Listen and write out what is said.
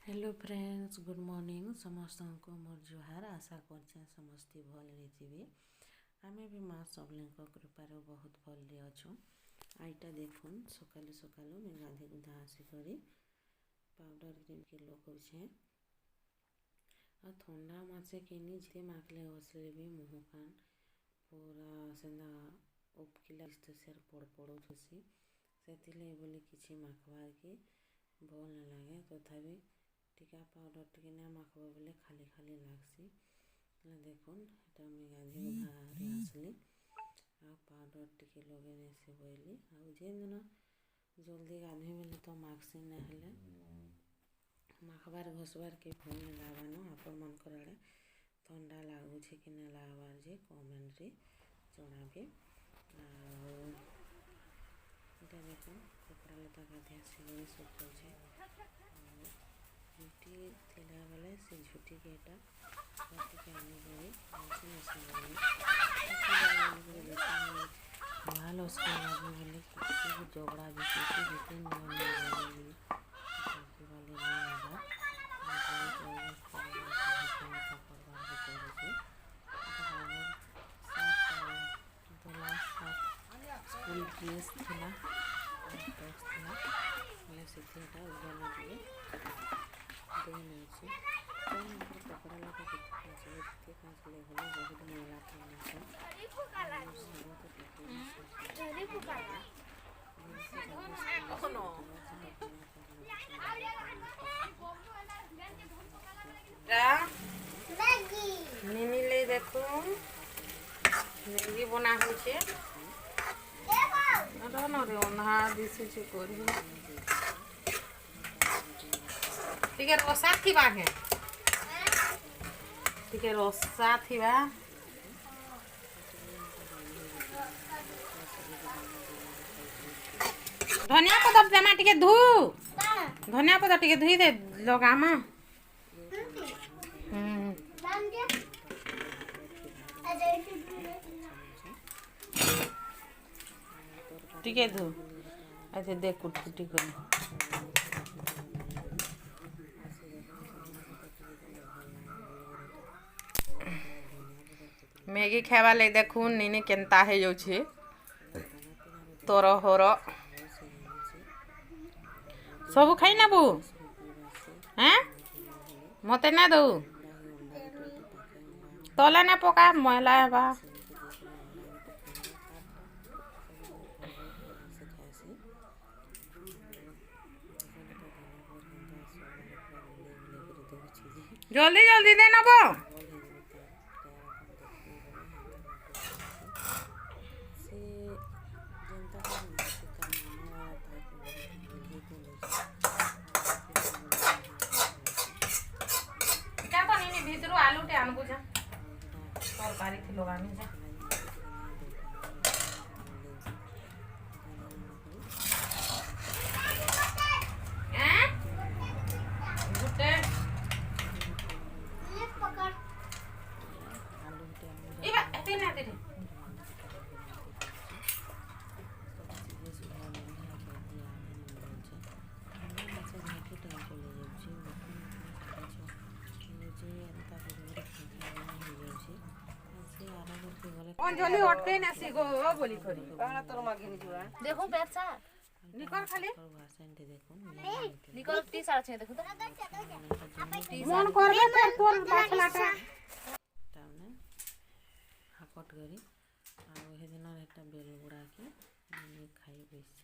Hello friends, good morning समस्त को मोर जुहार। आशा कर समस्ते भल थे। आम भी माँ सबलीन कृपार बहुत भल अच्छु। आईटा देखुन सकालू सकालू मैं गाधे गुधा आसिक पाउडर क्रीम के लगे आ ठंडा मसे किनी जिते माखले घसले भी मुँह कान पूरा सेंदा उपकिला सेर पड़ पड़ुसी से बोली किसी माखबार के भल न लगे तथापि टीका पाउडर टी ना माखब बोले खाली खाली लगसी। देखुन এটা আমি গাধি উধারে আসলি आ पाउडर टी लगे से बोली आन दिन जल्दी गाधे बोले तो माखसी ना हेले माखबार घसबार के भल नहीं लगान आपण मनकर आड़े ठंडा लगुच कि ना लगवार जे कमेंट रे जनाबे। आटा देखो कपड़ा लता गाधे आसिक सुखाऊे झुटी थिला बेले से झुटी के एटा टिके आनी भल उसके लगे बोले किसी जोगड़ा भी जितने नियम स्कूल ड्रेस थिला टॉप्स थिला से उजाला दिए देने कपड़ा लगा जितने कांचले हमें बहुत मैला मिनी ले देखो मैगी बना होचे रे ओन्हा दिसे छे करी टिके रसा थिबा है टिके रसा थिबा धनिया पत्ता देमा टिके धू धनिया पत्ता टिके धुई दे लगामा टिके धू ऐसे देख कुट कुटी कर मैगी खावा ले देखू नीने केनता है जो छे तोर होर सब खाई नेबू हैं मते ना दो तले ना पका मैला हेबा जल्दी जल्दी दे नबो भीतर आलू टे आनबू जा तरकारी थी लगानी जा अंजलि अटके ना सिगो बोली करी काना तोर मागिनी जुआ देखो पैसा निकल खाली निकल 30 साढ़े 6 देखो तो मन करबे त तोर बाछलाटा ताने हाकट करी आ हे दिन एटा बेल गुडा के खाई बेसी